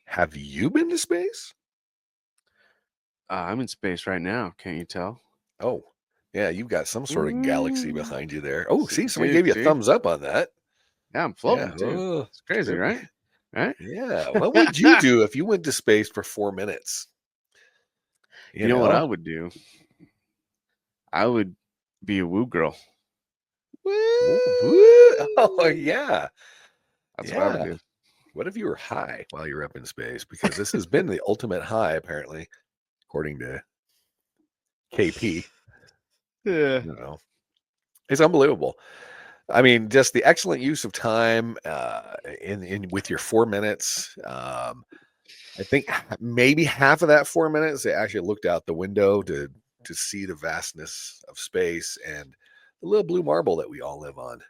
Have you been to space? I'm in space right now. Can't you tell? Oh, yeah, you've got some sort of galaxy behind you there. Oh, see, somebody Dude, gave you a see? thumbs up on that. Yeah, I'm Yeah. floating too. Oh, It's crazy, right? Right? yeah. What would you do if you went to space for 4 minutes? You know what I would do? I would be a woo girl. Woo! Oh, yeah. That's what I would Yeah. do. What if you were high while you're up in space? Because this has been the ultimate high, apparently, according to KP. Yeah. It's unbelievable. I mean, just the excellent use of time in with your 4 minutes. I think maybe half of that 4 minutes they actually looked out the window to see the vastness of space and the little blue marble that we all live on.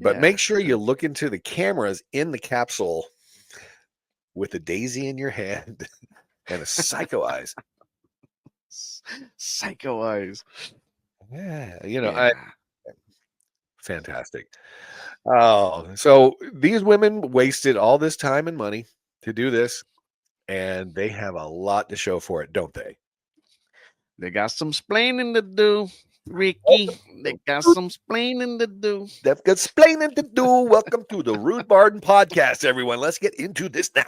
But make sure you look into the cameras in the capsule with a daisy in your hand and a psycho eyes. Psycho eyes. Yeah, fantastic. Oh, so these women wasted all this time and money to do this, and they have a lot to show for it, don't they? They got some splaining to do, Ricky. They got some splaining to do. They've got splaining to do. Welcome to the Rude Barden Podcast, everyone. Let's get into this now.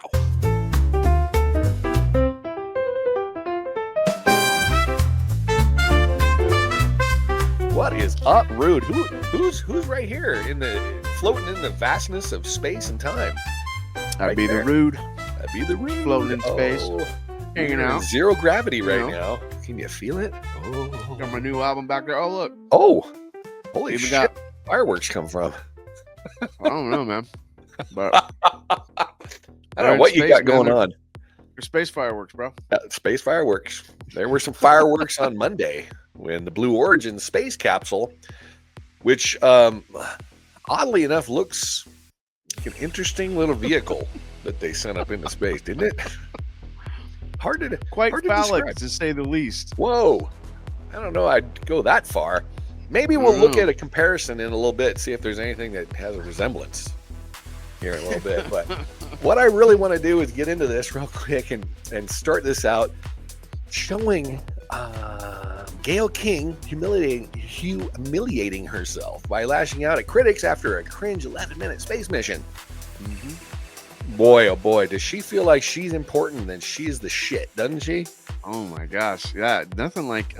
What is up, Rude? Who's right here in the floating in the vastness of space and time? I'd be the Rude. I'd be the Rude. Floating in space. Hanging out. Zero gravity right now. Can you feel it? Oh. Got my new album back there. Oh, look. Oh. Holy Even shit. got- Fireworks come from? I don't know, man. But I don't know what you got going on. Your space fireworks, bro. Space fireworks. There were some fireworks on Monday when the Blue Origin space capsule, which oddly enough looks like an interesting little vehicle that they sent up into space, didn't it? Quite hard to phallic, describe. to say the least. Whoa. I don't know I'd go that far. Maybe we'll look at a comparison in a little bit, see if there's anything that has a resemblance here in a little bit. But what I really want to do is get into this real quick and start this out showing Gayle King humiliating herself by lashing out at critics after a cringe 11-minute space mission. Boy, oh boy, does she feel like she's important and she's the shit, doesn't she? Oh my gosh. Yeah, nothing like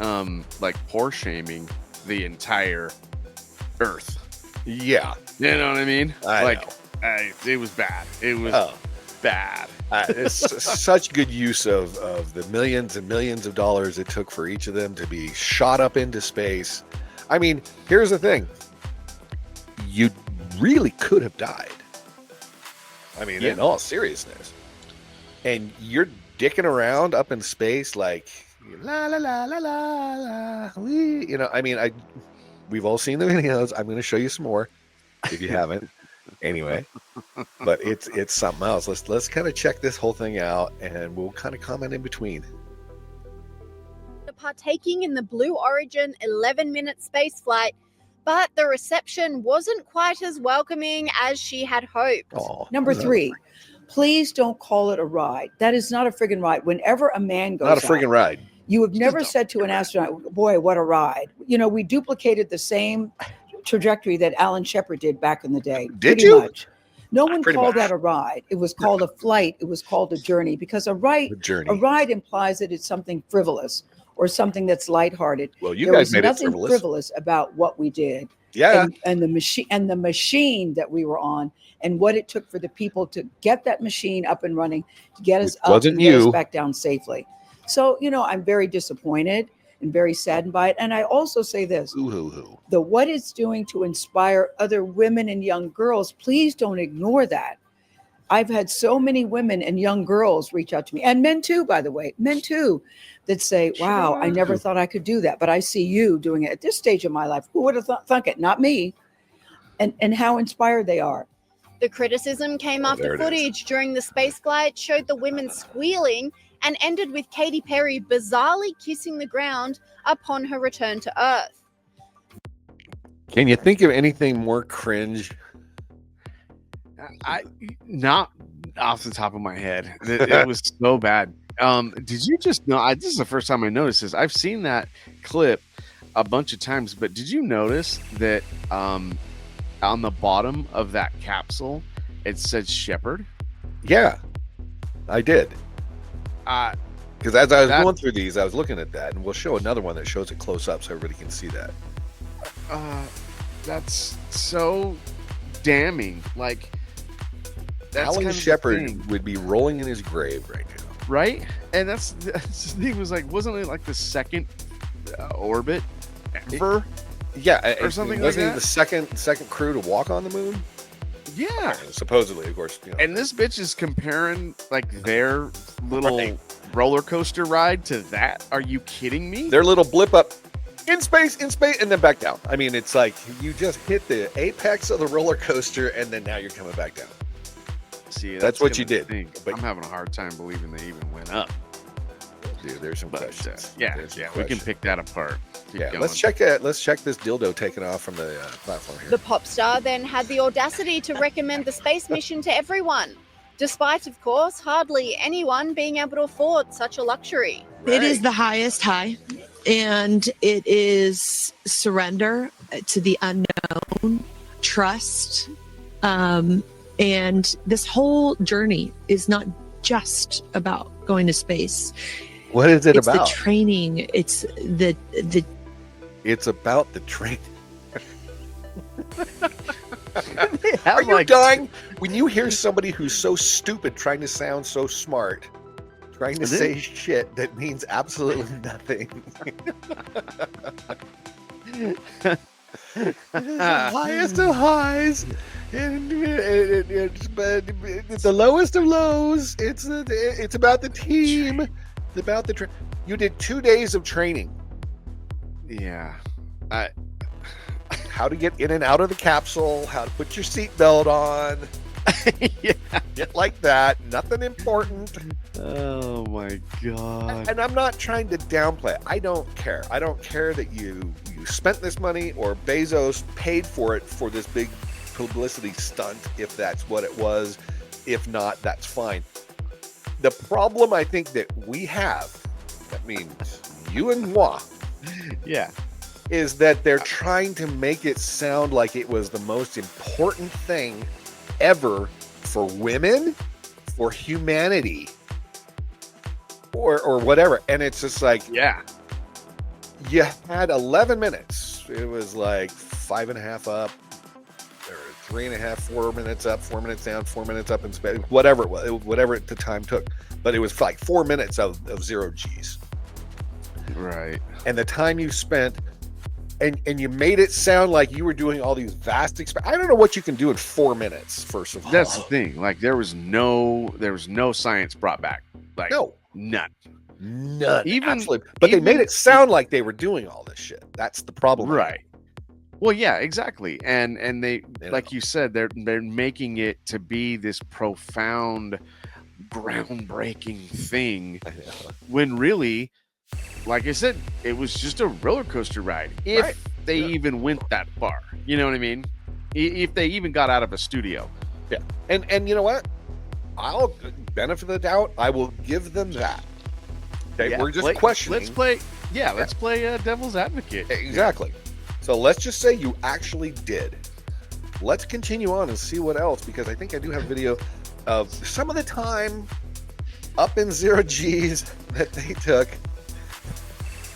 poor shaming the entire Earth. Yeah. You know what I mean? I know. It was bad. It was bad. It's such good use of the millions and millions of dollars it took for each of them to be shot up into space. I mean, here's the thing. You really could have died. I mean, in all seriousness. And you're dicking around up in space like la la la la la la. I mean, we've all seen the videos. I'm going to show you some more if you haven't. Anyway, but it's something else. Let's kind of check this whole thing out, and we'll kind of comment in between. Partaking in the Blue Origin 11-minute space flight, but the reception wasn't quite as welcoming as she had hoped. Number 3, please don't call it a ride. That is not a friggin' ride. Whenever a man goes Not a friggin' ride. You have never said to an astronaut, boy, what a ride. We duplicated the same trajectory that Alan Shepard did back in the day. Did you? Much. No one called that a ride. It was called a flight. It was called a journey, because a ride implies that it's something frivolous or something that's lighthearted. Well, you guys made it frivolous. There was nothing frivolous about what we did. Yeah. And the machine that we were on, and what it took for the people to get that machine up and running, to get us up and get us back down safely. So, I'm very disappointed and very saddened by it. And I also say this, what it's doing to inspire other women and young girls, please don't ignore that. I've had so many women and young girls reach out to me, and men too, by the way, that say, wow, I never thought I could do that, but I see you doing it at this stage of my life. Who would have thunk it? Not me. And how inspired they are. The criticism came after footage during the space flight showed the women squealing and ended with Katy Perry bizarrely kissing the ground upon her return to Earth. Can you think of anything more cringe? off the top of my head. It was so bad. Did you just know? This is the first time I noticed this. I've seen that clip a bunch of times, but did you notice that on the bottom of that capsule it said Shepherd? Yeah, I did. Because as I was going through these, I was looking at that, and we'll show another one that shows it close up so everybody can see that. That's so damning. Like, that's Alan kind of Shepard would be rolling in his grave right now. Right? And that's the thing, was like, wasn't it like the second orbit ever? Yeah, or something like wasn't that? he the second crew to walk on the moon? Yeah. Supposedly, of course. And this bitch is comparing like their little roller coaster ride to that. Are you kidding me? Their little blip up in space, and then back down. I mean, it's like you just hit the apex of the roller coaster, and then now you're coming back down. See, that's what you did. But I'm having a hard time believing they even went up. Dude, there's some questions. Yeah, we can pick that apart. Let's check this dildo taken off from the platform here. The pop star then had the audacity to recommend the space mission to everyone, despite, of course, hardly anyone being able to afford such a luxury. Right. It is the highest high, and it is surrender to the unknown, trust, and this whole journey is not just about going to space. What is it it's about? The training. It's the. It's about the training. Are you dying when you hear somebody who's so stupid trying to sound so smart, trying to say shit that means absolutely nothing? Highest of highs, and it's the lowest of lows. It's about the team. It's about the you did 2 days of training. Yeah. How to get in and out of the capsule, how to put your seatbelt on. Yeah. Get like that. Nothing important. Oh my God. And I'm not trying to downplay it. I don't care. I don't care that you spent this money or Bezos paid for it for this big publicity stunt, if that's what it was. If not, that's fine. The problem I think that we have, that means you and moi, yeah, is that they're trying to make it sound like it was the most important thing ever for women, for humanity, or whatever. And it's just like, yeah, you had 11 minutes. It was like 5.5 up, or 3.5, 4 minutes up, 4 minutes down, 4 minutes up in space, whatever it was, whatever the time took. But it was like 4 minutes of 0 G's. Right. And the time you spent, and you made it sound like you were doing all these vast I don't know what you can do in 4 minutes, first of all. That's the thing. Like, there was no science brought back. Like, no. None. Even absolutely. But they made it sound like they were doing all this shit. That's the problem. Right. Well, yeah, exactly. And they like you said, they're making it to be this profound, groundbreaking thing, when really, like I said, it was just a roller coaster ride. If they even went that far, you know what I mean? If they even got out of a studio. Yeah. And you know what? I'll benefit of the doubt. I will give them that. Okay, yeah, we're just questioning. Let's play devil's advocate. Exactly. So let's just say you actually did. Let's continue on and see what else, because I think I do have video of some of the time up in 0 G's that they took,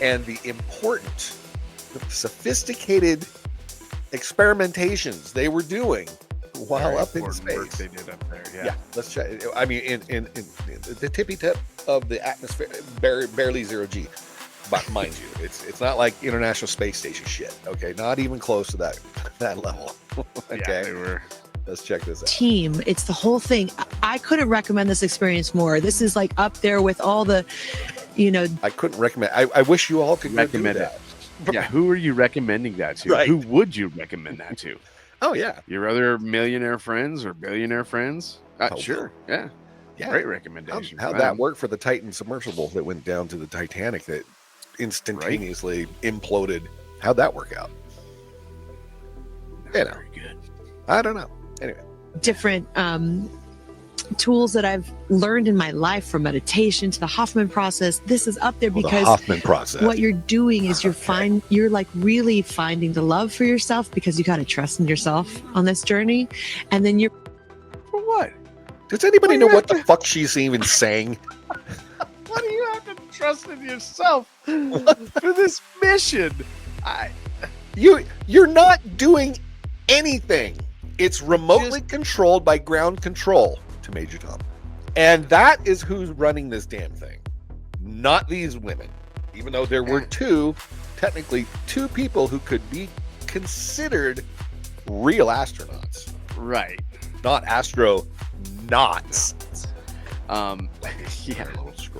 and the important, sophisticated experimentations they were doing while up in space. Work they did up there. Yeah, let's check. I mean, in the tippy tip of the atmosphere, barely 0 G. But mind you, it's not like International Space Station shit. Okay, not even close to that level. Okay, yeah, they were. Let's check this out. Team, it's the whole thing. I couldn't recommend this experience more. This is like up there with all the, I couldn't recommend. I wish you all could recommend that. Yeah, who are you recommending that to? Right. Who would you recommend that to? Oh yeah, your other millionaire friends or billionaire friends? Sure, yeah, great recommendation. How'd that work for the Titan submersible that went down to the Titanic that instantaneously imploded? How'd that work out? Very good. I don't know. Anyway, different tools that I've learned in my life, from meditation to the Hoffman process, this is up there because the Hoffman process. What you're doing is you're like really finding the love for yourself, because you got to trust in yourself on this journey. And then you're, for what? Does anybody know what the fuck she's even saying? What do you have to trust in yourself for this mission? You're not doing anything. It's remotely controlled by ground control to Major Tom. And that is who's running this damn thing. Not these women. Even though there were technically two people who could be considered real astronauts. Right. Not astronauts. Yeah.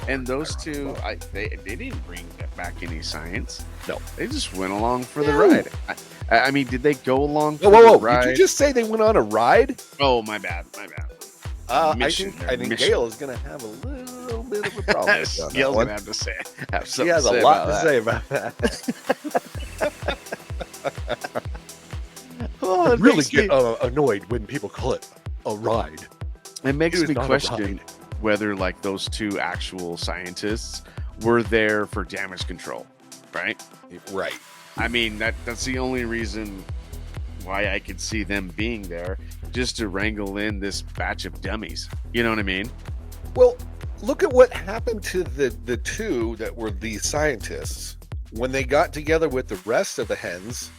And those two, they didn't bring back any science. No. They just went along for the ride. I mean, did they go along for the the ride? Did you just say they went on a ride? Oh, my bad. I think Gail is going to have a little bit of a problem with that. Gail's going to have to say She has a lot to say about that. I really get annoyed when people call it a ride. It makes me question whether, like, those two actual scientists were there for damage control, right? Right. I mean, that's the only reason why I could see them being there, just to wrangle in this batch of dummies. You know what I mean? Well, look at what happened to the two that were the scientists when they got together with the rest of the hens,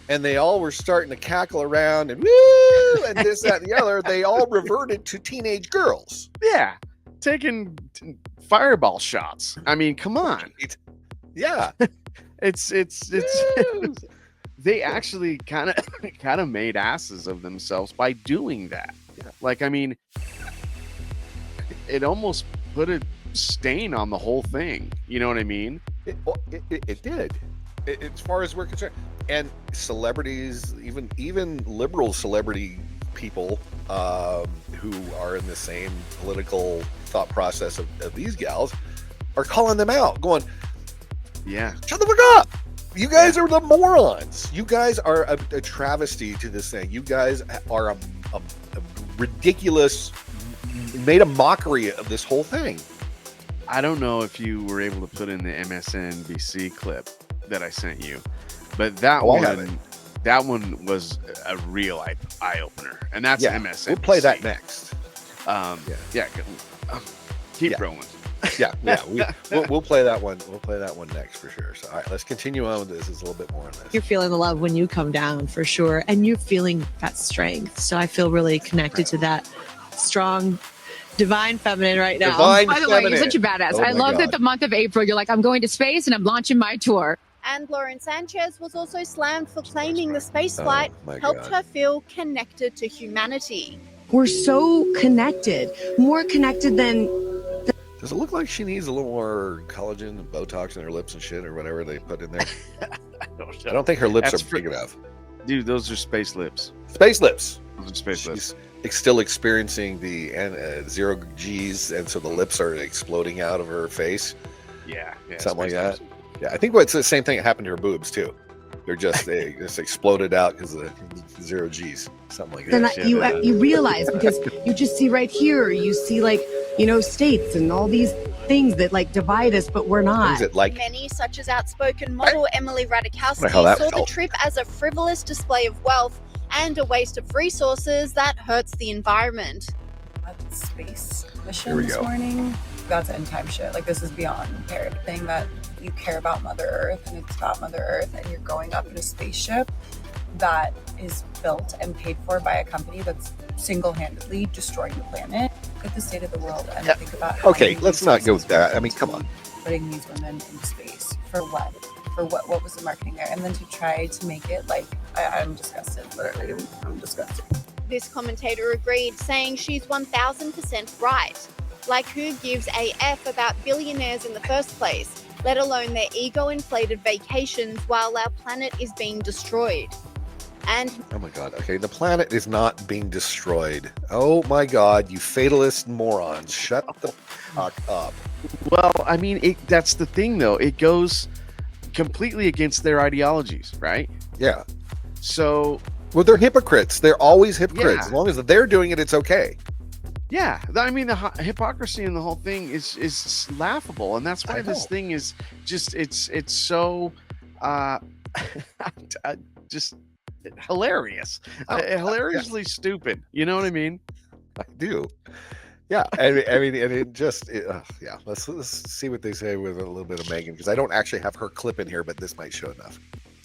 and they all were starting to cackle around and woo and this, that, and the other. They all reverted to teenage girls. Yeah, taking fireball shots. I mean, come on. Yeah. It's they actually kind of made asses of themselves by doing that. Yeah. Like, I mean, it almost put a stain on the whole thing. You know what I mean? It did. As far as we're concerned, and celebrities, even liberal celebrity people who are in the same political thought process of these gals are calling them out, going, yeah, shut the fuck up. You guys are the morons. You guys are a travesty to this thing. You guys are a ridiculous, made a mockery of this whole thing. I don't know if you were able to put in the MSNBC clip that I sent you, but that one was a real eye opener, and that's MSNBC. We'll play that next. Keep rolling. We'll play that one. We'll play that one next for sure. So, all right, let's continue on with this. There's a little bit more on this. You're feeling the love when you come down, for sure, and you're feeling that strength. So I feel really connected to that strong, divine feminine right now. Divine By the way, you're such a badass. Oh I love that the month of April, you're like, I'm going to space and I'm launching my tour. And Lauren Sanchez was also slammed for claiming the spaceflight helped her feel connected to humanity. We're so connected, more connected than. Does it look like she needs a little more collagen and Botox in her lips and shit, or whatever they put in there? I don't think her lips are big enough. Dude, those are space lips. Space lips. Those are space lips. She's still experiencing the 0 G's, and so the lips are exploding out of her face. Yeah, something like that. Yeah, I think it's the same thing that happened to her boobs too. They just exploded out because of the 0 G's, something like that. Then you realize, because you just see right here, you see states and all these things that like divide us, but we're not. Many, such as outspoken model Emily Ratajkowski, saw the trip as a frivolous display of wealth and a waste of resources that hurts the environment. Space mission this morning. That's end time shit. Like, this is beyond everything that you care about Mother Earth, and it's about Mother Earth, and you're going up in a spaceship that is built and paid for by a company that's single-handedly destroying the planet. Look at the state of the world and think about how let's not go with that. I mean, come on. Putting these women in space for what? For what was the marketing there? And then to try to make it like, I'm disgusted. Literally, I'm disgusted. This commentator agreed, saying she's 1000% right. Like, who gives a F about billionaires in the first place, let alone their ego-inflated vacations while our planet is being destroyed? And oh my God, okay, the planet is not being destroyed. Oh my God, you fatalist morons, shut the fuck up. Well, I mean, that's the thing, though. It goes completely against their ideologies, right? Yeah. So, well, they're hypocrites. They're always hypocrites. Yeah. As long as they're doing it, it's okay. Yeah, I mean the hypocrisy in the whole thing is laughable, and that's why this thing is just it's so just hilarious, hilariously stupid. You know what I mean? I do. Yeah, I mean, and it just yeah. Let's see what they say with a little bit of Megan, because I don't actually have her clip in here, but this might show enough.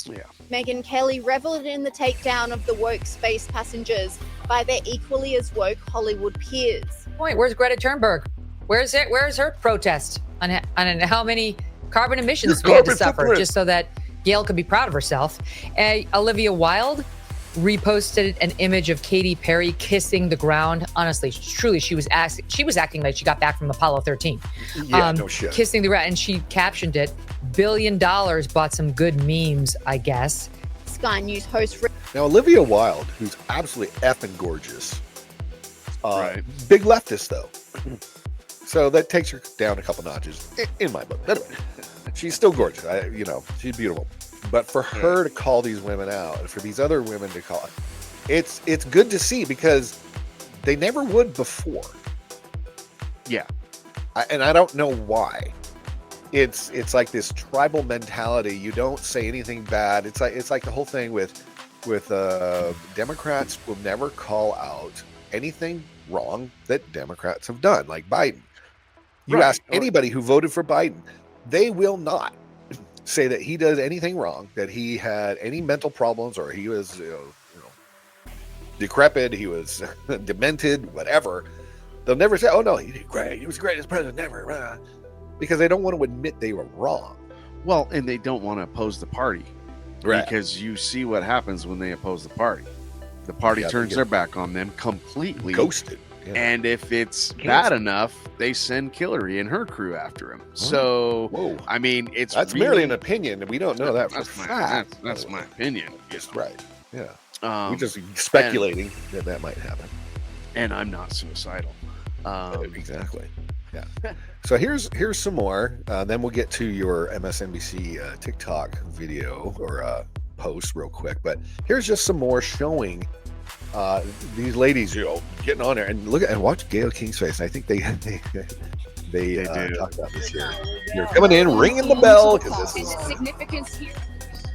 Yeah. Megyn Kelly reveled in the takedown of the woke space passengers by their equally as woke Hollywood peers. Where's Greta Thunberg? Where's her protest on how many carbon emissions we had to suffer just so that Gail could be proud of herself? Olivia Wilde reposted an image of Katy Perry kissing the ground. Honestly, truly, she was acting like she got back from Apollo 13. Yeah, no shit. Kissing the ground, and she captioned it, $1 billion bought some good memes, I guess. Sky News host. Now, Olivia Wilde, who's absolutely effing gorgeous, Right. big leftist though, so that takes her down a couple notches in my book. But she's still gorgeous. She's beautiful. But for her to call these women out, and for these other women to call, it's good to see, because they never would before. Yeah. And I don't know why. It's like this tribal mentality. You don't say anything bad. It's like the whole thing with Democrats will never call out anything wrong that Democrats have done, like Biden. You ask anybody who voted for Biden, they will not say that he does anything wrong, that he had any mental problems, or he was decrepit, he was demented, whatever. They'll never say, oh no, he did great, he was the greatest president ever, because they don't want to admit they were wrong. Well, and they don't want to oppose the party, because you see what happens when they oppose the party. The party turns their back on them completely, ghosted. Yeah. And if it's bad enough, they send Hillary and her crew after him. So, I mean, that's really, merely an opinion, and we don't know that for fact. That's my opinion. Right. Yeah. We're just speculating that might happen. And I'm not suicidal. Exactly. Yeah. So here's some more. Then we'll get to your MSNBC TikTok video or post real quick. But here's just some more showing these ladies, getting on there, and look and watch Gayle King's face. I think they talk about this here. You're coming in, ringing the bell, because this is significance here.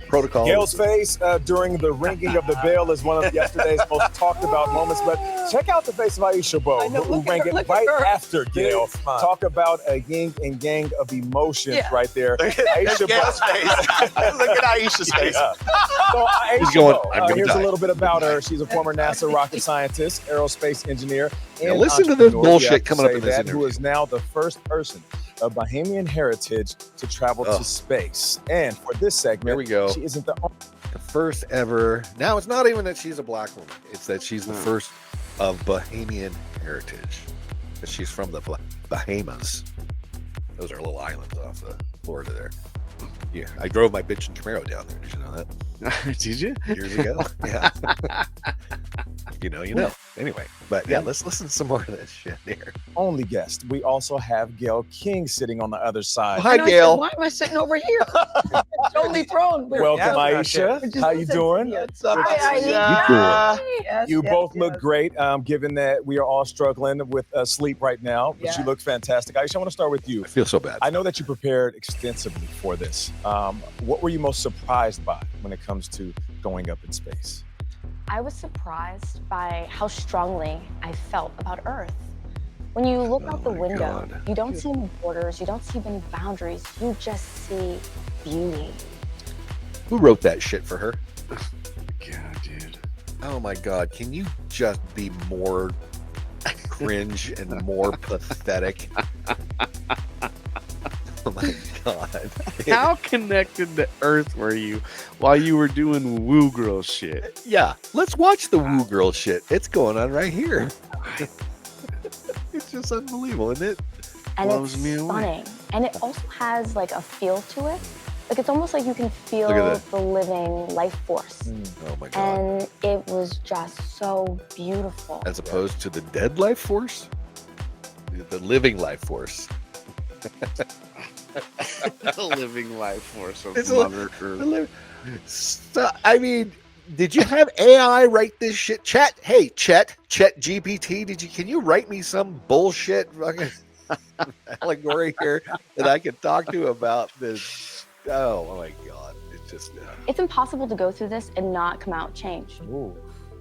Protocol. Gail's face during the ringing of the bell is one of yesterday's most talked about moments. But check out the face of Aisha Bo, who rang it right after Gail. Talk about a yin and yang of emotions right there. Aisha Bo's face. Look at Aisha's face. Yeah. So Aisha Bo, here's a little bit about her. She's a former NASA rocket scientist, aerospace engineer, and listen to this bullshit coming up in this interview. Who is now the first person of Bahamian heritage to travel to space. And for this segment, there we go. She isn't the first ever. Now, it's not even that she's a black woman. It's that she's the first of Bahamian heritage. That she's from the Bahamas. Those are little islands off the Florida there. Yeah, I drove my bitch and Camaro down there. Did you know that? Did you? Years ago. Yeah. You know. Anyway, but yeah, let's listen to some more of this shit here. Only guest. We also have Gayle King sitting on the other side. Hi, Gail. Why am I sitting over here? Totally prone. Welcome, Aisha. How you doing? You both look great, given that we are all struggling with sleep right now. But you look fantastic. Aisha, I want to start with you. I feel so bad. I know that you prepared extensively for this. What were you most surprised by when it comes to going up in space? I was surprised by how strongly I felt about Earth. When you look out the window, you don't see any borders, you don't see any boundaries, you just see beauty. Who wrote that shit for her? God, dude. Oh my God, can you just be more cringe and more pathetic? Oh my God. How connected to Earth were you while you were doing woo girl shit? Yeah, let's watch the woo girl shit. It's going on right here. It's just unbelievable, isn't it? And it's stunning. And it also has like a feel to it. Like it's almost like you can feel the living life force. Oh my God. And it was just so beautiful. As opposed to the dead life force? The living life force. The living life force of Mother Earth. So, I mean, Did you have AI write this shit? Chat GPT, can you write me some bullshit fucking allegory here that I can talk to about this? Oh my God. It's just It's impossible to go through this and not come out changed. Ooh.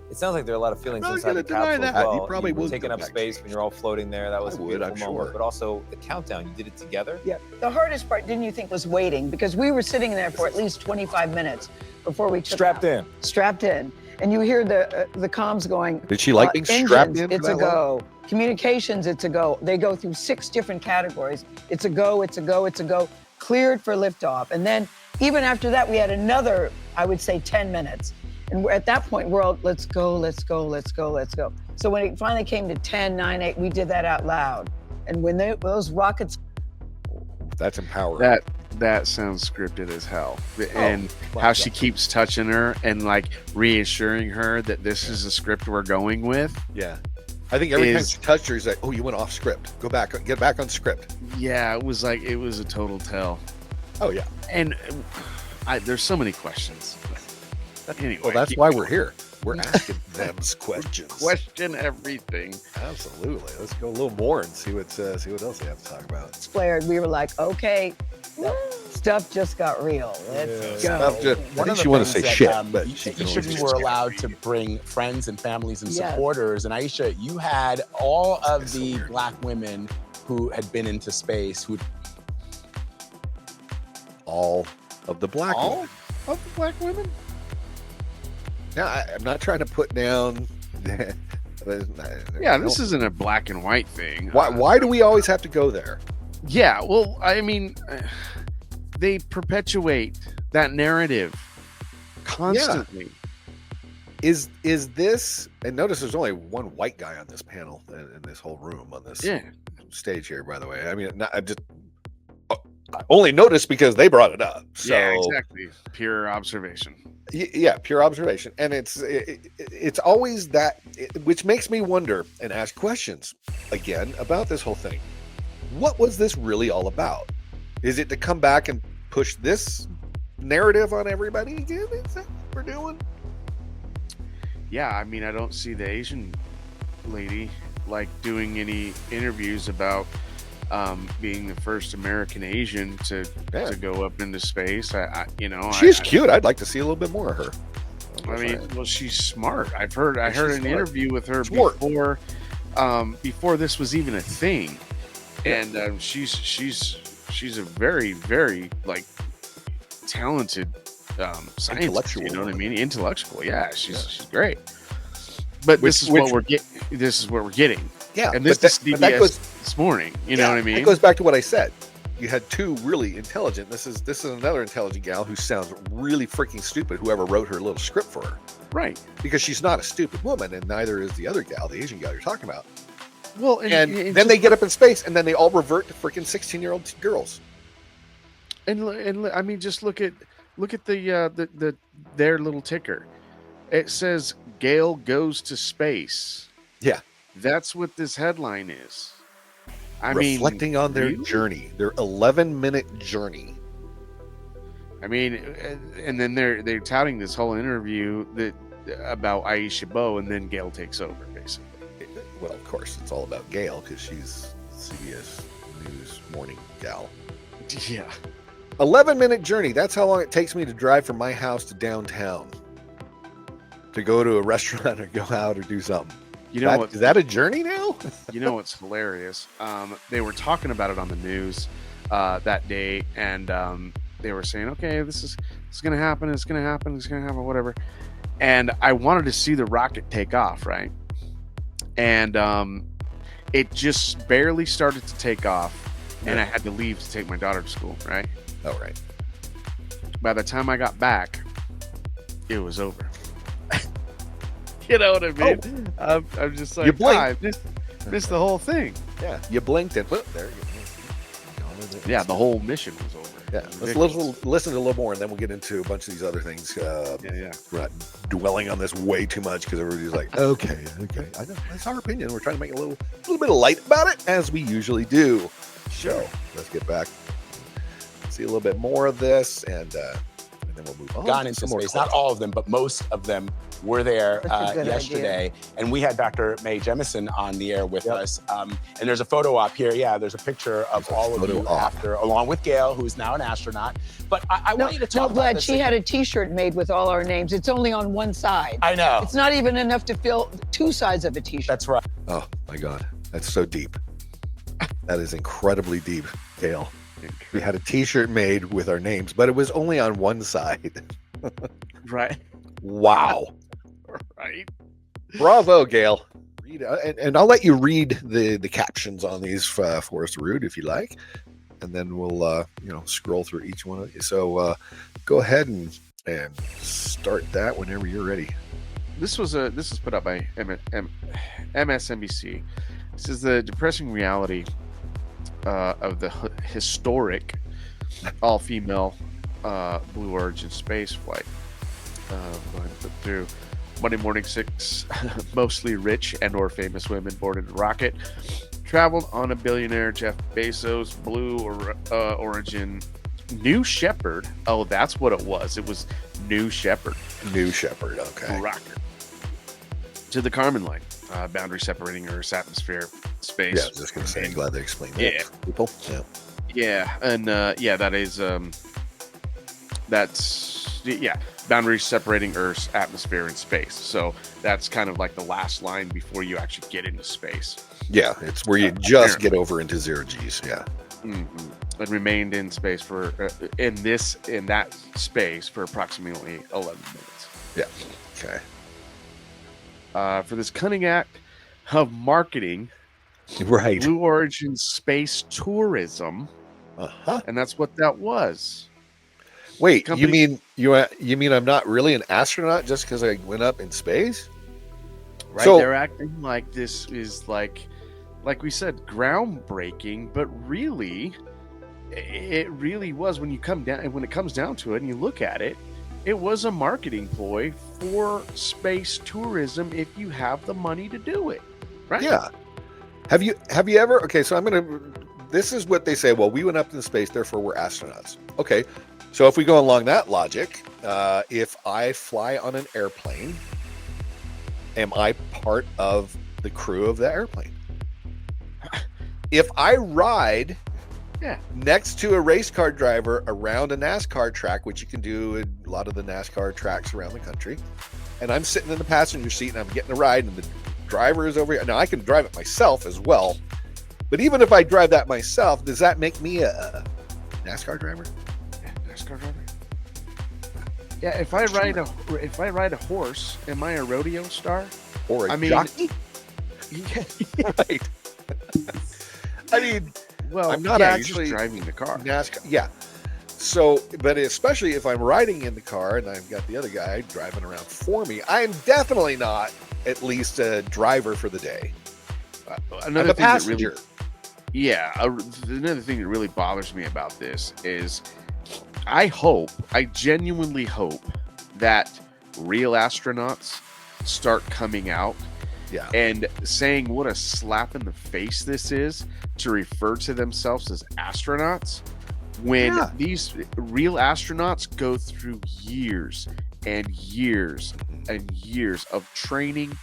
It sounds like there are a lot of feelings I'm not inside the gonna deny capsule as that. well. You probably were will taking go up back space to when you're all floating there. That was I a would, beautiful I'm moment. sure. But also the countdown. You did it together. Yeah. The hardest part, didn't you think, was waiting? Because we were sitting there for at least 25 minutes before we took Strapped out. in. Strapped in. And you hear the comms going. Did she like being engines, strapped in? It's a go. Communications, it's a go. They go through 6 different categories. It's a go, it's a go, it's a go. Cleared for liftoff. And then even after that, we had another, I would say, 10 minutes. And at that point, we're all, let's go, let's go, let's go, let's go. So when it finally came to 10, 9, 8, we did that out loud. And when those rockets. That's empowering. That sounds scripted as hell. And how she keeps touching her and like reassuring her that this is a script we're going with. Yeah. I think every time she touched her, he's like, oh, you went off script. Go back, get back on script. Yeah, it was a total tell. Oh, yeah. And there's so many questions. Anyway, well, that's why we're here. We're asking them questions. Question everything. Absolutely. Let's go a little more and see what else they have to talk about. Flared. We were like, okay, stuff just got real. Let's go. I think she wanted to say shit, but each of you were allowed to bring friends and families and supporters. And Aisha, you had all of the Black women who had been into space. All of the Black women? Of the Black women? Now, I'm not trying to put down. Yeah, this isn't a black and white thing. Why do we always have to go there? Yeah, well, I mean, they perpetuate that narrative constantly. Yeah. Is this? And notice there's only one white guy on this panel in this whole room on this stage here. By the way, I mean, I only noticed because they brought it up. So, yeah, exactly. Pure observation. Yeah, pure observation, and it's always that, which makes me wonder and ask questions again about this whole thing. What was this really all about? Is it to come back and push this narrative on everybody again? Is that what we're doing? Yeah, I mean, I don't see the Asian lady like doing any interviews about being the first American Asian to go up into space. She's cute. I'd like to see a little bit more of her. I mean, well, she's smart. I heard an interview with her before this was even a thing, and she's a very, very like talented scientist. You know what I mean? Intellectual. Yeah, she's great. But this is what we're getting. Yeah, and this is CBS this morning. You know what I mean? It goes back to what I said. You had two really intelligent. This is another intelligent gal who sounds really freaking stupid. Whoever wrote her little script for her, right? Because she's not a stupid woman, and neither is the other gal, the Asian gal you're talking about. Well, and then they get up in space, and then they all revert to freaking 16-year-old girls. And I mean, just look at their little ticker. It says Gail goes to space. Yeah. That's what this headline is. Reflecting on their journey, their 11-minute journey. I mean, and then they're touting this whole interview about Aisha Bo, and then Gail takes over, basically. Well, of course, it's all about Gail because she's CBS News morning gal. Yeah. 11-minute journey. That's how long it takes me to drive from my house to downtown to go to a restaurant or go out or do something. You know is that a journey now? You know what's hilarious? They were talking about it on the news that day, and they were saying, "Okay, this is going to happen. It's going to happen. It's going to happen. Whatever." And I wanted to see the rocket take off, right? And it just barely started to take off, and I had to leave to take my daughter to school, right? Oh, right. By the time I got back, it was over. You know what I mean? I'm just like, I missed the whole thing. Yeah, you blinked and there you go. Yeah, the whole mission was over. Yeah, let's listen to a little more, and then we'll get into a bunch of these other things. We're not dwelling on this way too much because everybody's like, okay. I know that's our opinion. We're trying to make a little bit of light about it, as we usually do. So let's get back, see a little bit more of this, and and then we'll move on. Gone into space. Not all of them, but most of them were there yesterday. And we had Dr. Mae Jemison on the air with us. And there's a photo op here. Yeah, there's a picture of all of you after, along with Gail, who's now an astronaut. But I want you to talk about this. She had a T-shirt made with all our names. It's only on one side. I know. It's not even enough to fill two sides of a T-shirt. That's right. Oh my God, that's so deep. That is incredibly deep, Gail. We had a T-shirt made with our names, but it was only on one side. Right. Wow. Right. Bravo, Gail. Read, and I'll let you read the captions on these for us, Rude, if you like, and then we'll scroll through each one of you. So go ahead and start that whenever you're ready. This was put up by MSNBC. This is the depressing reality of the historic all-female Blue Origin space flight. Go ahead and flip through. Monday morning, 6 mostly rich and or famous women boarded a rocket, traveled on a billionaire Jeff Bezos' Blue Origin New Shepard. Oh, that's what it was. It was New Shepard. New Shepard, okay. Rocket. To the Kármán line, boundary separating Earth's atmosphere, space. Yeah, I was just going to say, I'm glad they explained that to people. Yeah. Yeah, and that is boundaries separating Earth's atmosphere and space. So that's kind of like the last line before you actually get into space. Yeah, it's where you just get over into zero G's. Yeah. Mm-hmm. And remained in space for in that space for approximately 11 minutes. Yeah. Okay. For this cunning act of marketing, right? Blue Origin space tourism. And that's what that was. Wait, you mean I'm not really an astronaut just because I went up in space? Right, so, they're acting like this is like we said, groundbreaking, but really, it really was when it comes down to it and you look at it, it was a marketing ploy for space tourism if you have the money to do it. Right? Yeah. Have you ever? Okay, so this is what they say. Well, we went up in space, therefore we're astronauts. Okay. So if we go along that logic, if I fly on an airplane, am I part of the crew of the airplane? If I ride next to a race car driver around a NASCAR track, which you can do in a lot of the NASCAR tracks around the country, and I'm sitting in the passenger seat and I'm getting a ride and the driver is over here. Now I can drive it myself as well, but even if I drive that myself, does that make me a NASCAR driver? NASCAR driver. Yeah, if I ride a horse, am I a rodeo star or a jockey? Yeah, right. I mean, well, I'm not actually driving the car. NASCAR, yeah. So, but especially if I'm riding in the car and I've got the other guy driving around for me, I'm definitely not at least a driver for the day. Another I'm a passenger. Another thing that really bothers me about this is I genuinely hope that real astronauts start coming out and saying what a slap in the face this is to refer to themselves as astronauts when these real astronauts go through years and years and years of training.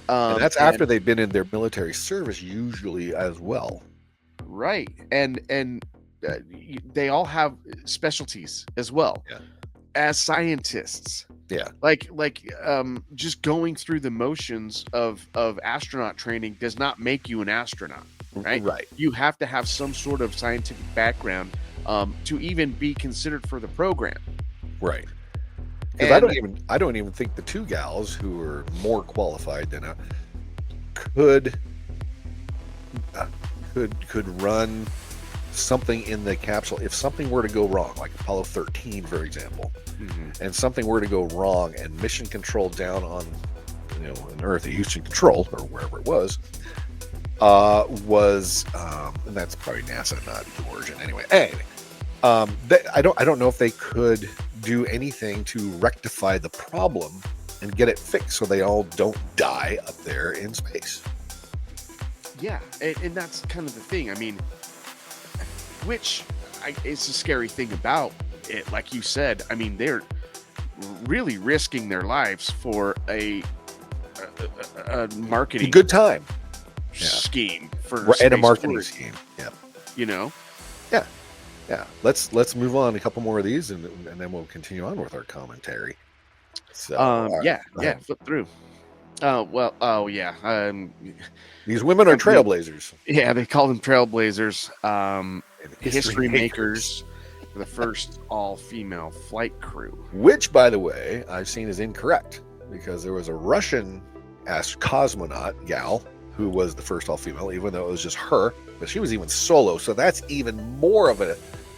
And that's after they've been in their military service usually as well. Right. And they all have specialties as well as scientists. Yeah. Like just going through the motions of astronaut training does not make you an astronaut, right? Right. You have to have some sort of scientific background to even be considered for the program. Right. Because I don't even think the two gals who are more qualified than could run something in the capsule if something were to go wrong, like Apollo 13, for example, and something were to go wrong and mission control down on on Earth, Houston Control or wherever it was, and that's probably NASA, not Blue Origin. Anyway, I don't know if they could do anything to rectify the problem and get it fixed so they all don't die up there in space. Yeah, and that's kind of the thing. I mean, which is a scary thing about like you said, I mean, they're really risking their lives for a marketing good time scheme for and a marketing tourism, scheme. Yeah, you know. Yeah. Let's move on a couple more of these, and then we'll continue on with our commentary. So flip through. These women are trailblazers. Yeah, they call them trailblazers. History makers. For the first all-female flight crew. Which, by the way, I've seen is incorrect, because there was a Russian cosmonaut gal who was the first all-female, even though it was just her, but she was even solo, so that's even more of a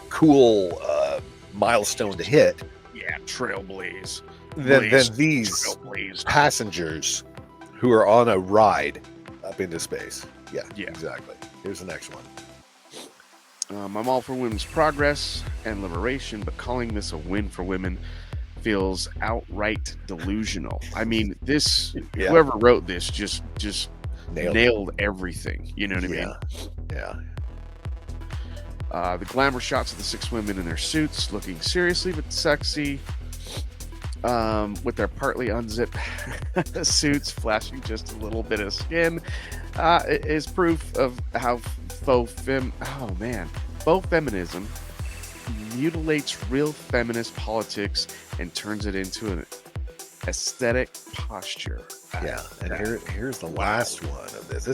cool milestone to hit. Yeah, trailblaze. Than these passengers who are on a ride up into space. Yeah, exactly. Here's the next one. I'm all for women's progress and liberation, but calling this a win for women feels outright delusional. I mean, whoever wrote this just nailed everything. You know what I mean? Yeah. The glamour shots of the 6 women in their suits, looking seriously but sexy, with their partly unzipped suits flashing just a little bit of skin, is proof of how faux feminism mutilates real feminist politics and turns it into an aesthetic posture. Yeah, and here's the last one of this.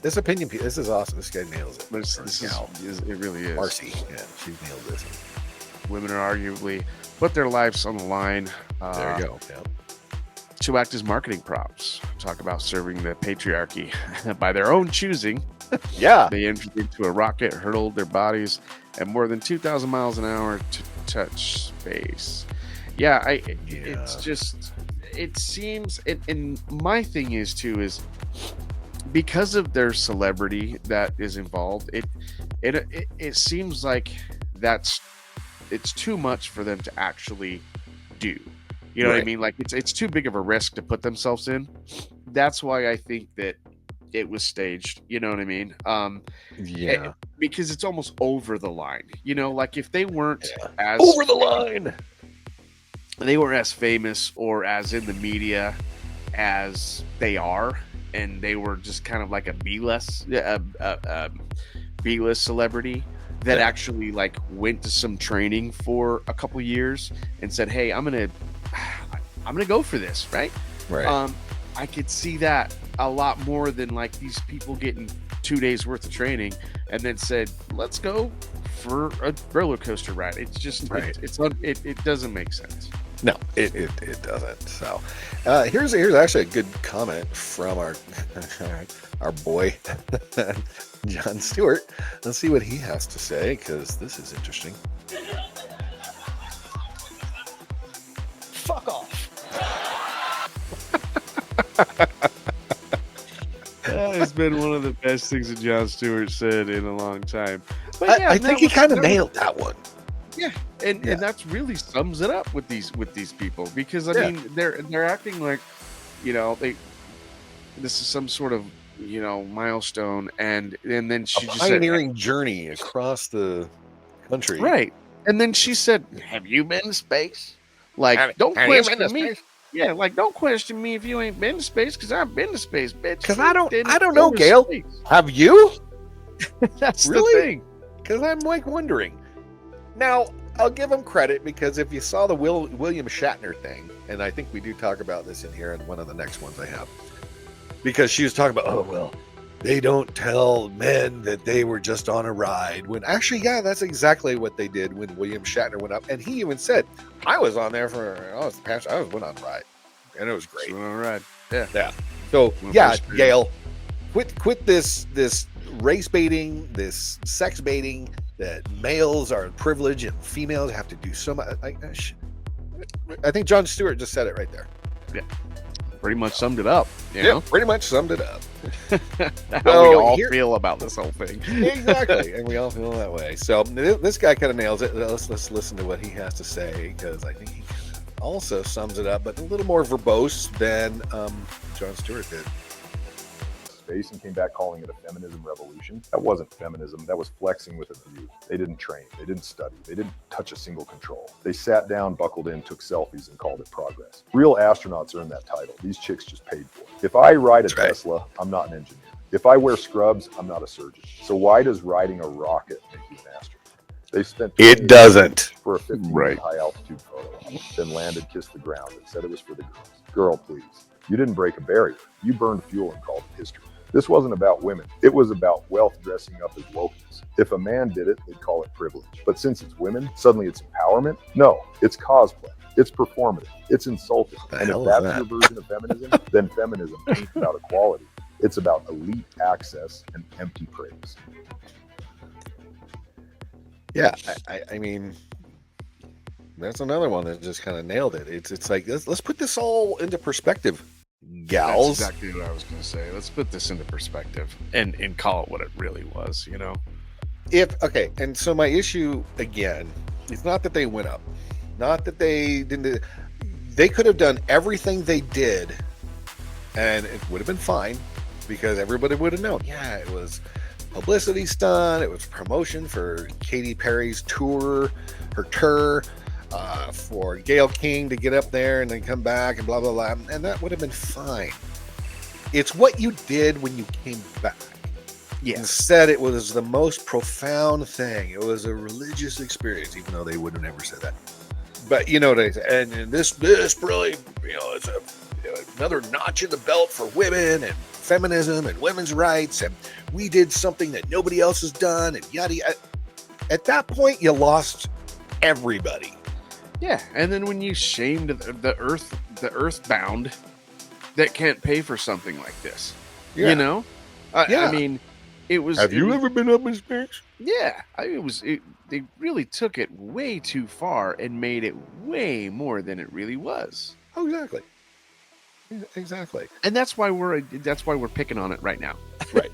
This opinion. This is awesome. This guy nails it. It really is. Marcy, she nailed this. Women are arguably put their lives on the line. There you go. Yeah. To act as marketing props. Talk about serving the patriarchy by their own choosing. Yeah. They entered into a rocket, hurled their bodies at more than 2,000 miles an hour to touch space. It's just, it seems, and my thing is because of their celebrity that is involved, it seems like it's too much for them to actually do. You know what I mean? Like it's too big of a risk to put themselves in. That's why I think that it was staged. You know what I mean? Because it's almost over the line. You know, like if they weren't as over the line, they were as famous or as in the media as they are, and they were just kind of like a B-list celebrity that actually like went to some training for a couple years and said, "Hey, I'm gonna go for this," right? I could see that a lot more than like these people getting 2 days worth of training and then said, "Let's go for a roller coaster ride." It's just it doesn't make sense. No, it doesn't. So here's actually a good comment from our boy Jon Stewart. Let's see what he has to say, because this is interesting. Fuck off. That has been one of the best things that Jon Stewart said in a long time. But I think he kind of nailed that one. Yeah, and that's really sums it up with these people, because I mean they're acting like, you know, this is some sort of, you know, milestone, and then she just pioneering journey across the country, right? And then she said, "Have you been to space? Like, don't question me." Yeah, like, don't question me if you ain't been to space, because I've been to space, bitch. Because I don't know, Gail. Space. Have you? That's really? The thing. Because I'm like wondering. Now, I'll give him credit, because if you saw the William Shatner thing, and I think we do talk about this in here in one of the next ones I have, because she was talking about, oh, well, they don't tell men that they were just on a ride, when actually, yeah, that's exactly what they did when William Shatner went up. And he even said, I was on there went on a ride, and it was great. Went on a ride. Yeah. So, yeah, Gail, quit this race baiting, this sex baiting, that males are privileged and females have to do so much. I think Jon Stewart just said it right there. Yeah. Pretty much summed it up. Pretty much summed it up. How we all feel about this whole thing. Exactly. And we all feel that way. So this guy kind of nails it. Let's listen to what he has to say, because I think he also sums it up, but a little more verbose than Jon Stewart did. space and came back calling it a feminism revolution. That wasn't feminism. That was flexing with a view. They didn't train. They didn't study. They didn't touch a single control. They sat down, buckled in, took selfies, and called it progress. Real astronauts earn that title. These chicks just paid for it. If I ride a Tesla, I'm not an engineer. If I wear scrubs, I'm not a surgeon. So why does riding a rocket make you an astronaut? They spent it doesn't for a 15-minute high altitude photo, then landed, kissed the ground, and said it was for the girls. Girl, please. You didn't break a barrier. You burned fuel and called it history. This wasn't about women. It was about wealth dressing up as wokeness. If a man did it, they'd call it privilege. But since it's women, suddenly it's empowerment? No, it's cosplay. It's performative. It's insulting. And if that's your version of feminism, then feminism ain't about equality. It's about elite access and empty praise. Yeah, I mean, that's another one that just kind of nailed it. It's like, let's put this all into perspective, gals. That's exactly what I was going to say. Let's put this into perspective and call it what it really was, you know? Okay, and so my issue, again, it's not that they went up. Not that they didn't. They could have done everything they did, and it would have been fine, because everybody would have known. Yeah, it was publicity stunt. It was promotion for Katy Perry's tour, her tour, for Gayle King to get up there and then come back and blah, blah, blah. And that would have been fine. It's what you did when you came back. Yes. Instead, it was the most profound thing. It was a religious experience, even though they would have never said that. But you know, and this really, you know, it's another notch in the belt for women and feminism and women's rights, and we did something that nobody else has done, and yada yada. At that point, you lost everybody. Yeah, and then when you shamed the earthbound that can't pay for something like this, you know, I mean, it was. Have you ever been up in space? Yeah, they really took it way too far and made it way more than it really was. Oh, exactly. And that's why we're picking on it right now. Right.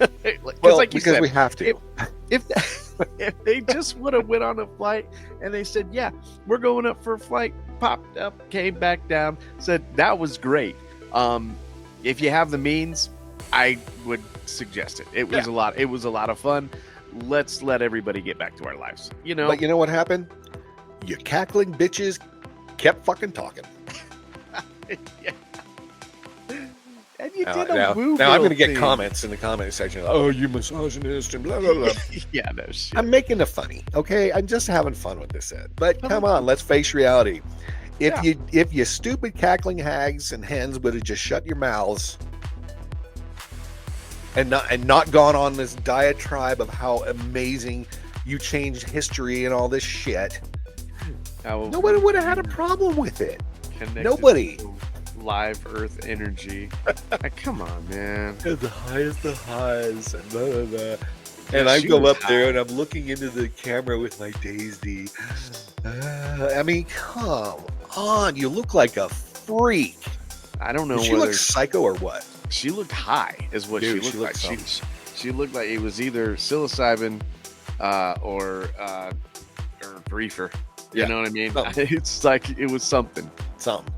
Well, like because said, we have to. If they just would have went on a flight and they said, yeah, we're going up for a flight, popped up, came back down, said that was great. If you have the means, I would suggest it. It was a lot. It was a lot of fun. Let's let everybody get back to our lives. You know. But you know what happened? You cackling bitches kept fucking talking. Yeah. And you did a woo. Now I'm going to get comments in the comment section. Oh, you misogynist and blah blah blah. Yeah, no shit. I'm making it funny, okay? I'm just having fun with this set. But come on, let's face reality. If you stupid cackling hags and hens would have just shut your mouths and not gone on this diatribe of how amazing you changed history and all this shit, nobody would have had a problem with it. Nobody. Live Earth energy. Come on, man. The highest of highs. And blah, blah, blah. And I go up there and I'm looking into the camera with my Daisy. I mean, come on. You look like a freak. I don't know Did she look psycho or what? She looked high is what she looked like. She looked like it was either psilocybin or reefer. You know what I mean? It's like it was something.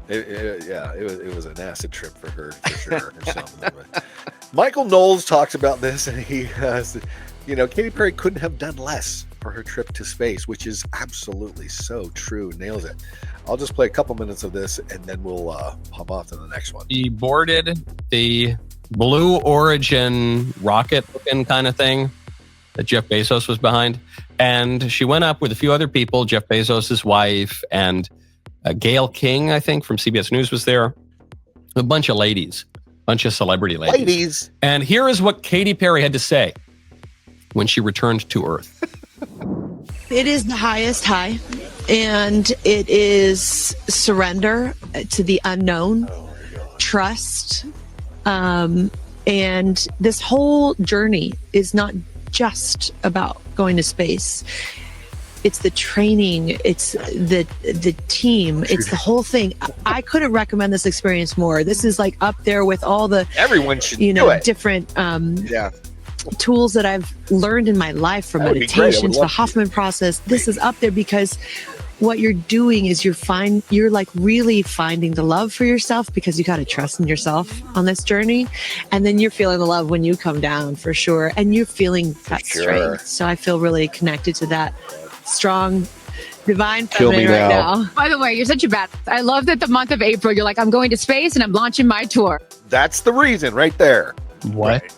It was an acid trip for her, for sure. Or something. Michael Knowles talks about this, and he has, Katy Perry couldn't have done less for her trip to space, which is absolutely so true. Nails it. I'll just play a couple minutes of this, and then we'll hop off to the next one. She boarded the Blue Origin rocket-looking kind of thing that Jeff Bezos was behind, and she went up with a few other people, Jeff Bezos' wife, and Gayle King, I think, from CBS News was there. A bunch of ladies, bunch of celebrity ladies. And here is what Katy Perry had to say when she returned to Earth. It is the highest high, and it is surrender to the unknown, trust, and this whole journey is not just about going to space. It's the training, it's the team, it's the whole thing. I couldn't recommend this experience more. This is like up there with all the everyone should do it. Different tools that I've learned in my life, from meditation to the Hoffman process. This is up there because what you're doing is you're like really finding the love for yourself, because you got to trust in yourself on this journey. And then you're feeling the love when you come down, for sure. And you're feeling that strength. So I feel really connected to that strong, divine feminine right now. By the way, you're such a badass. I love that the month of April, you're like, I'm going to space and I'm launching my tour. That's the reason right there. What? Right.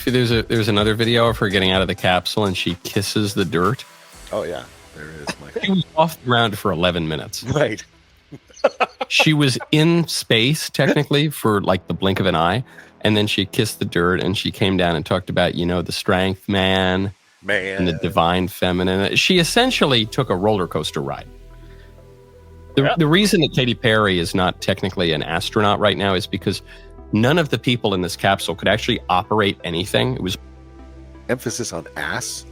There's another video of her getting out of the capsule and she kisses the dirt. Oh yeah, there is. She was off the ground for 11 minutes. Right. She was in space technically for like the blink of an eye, and then she kissed the dirt and she came down and talked about, the strength man and the divine feminine. She essentially took a roller coaster ride. The reason that Katy Perry is not technically an astronaut right now is because none of the people in this capsule could actually operate anything. It was emphasis on ass.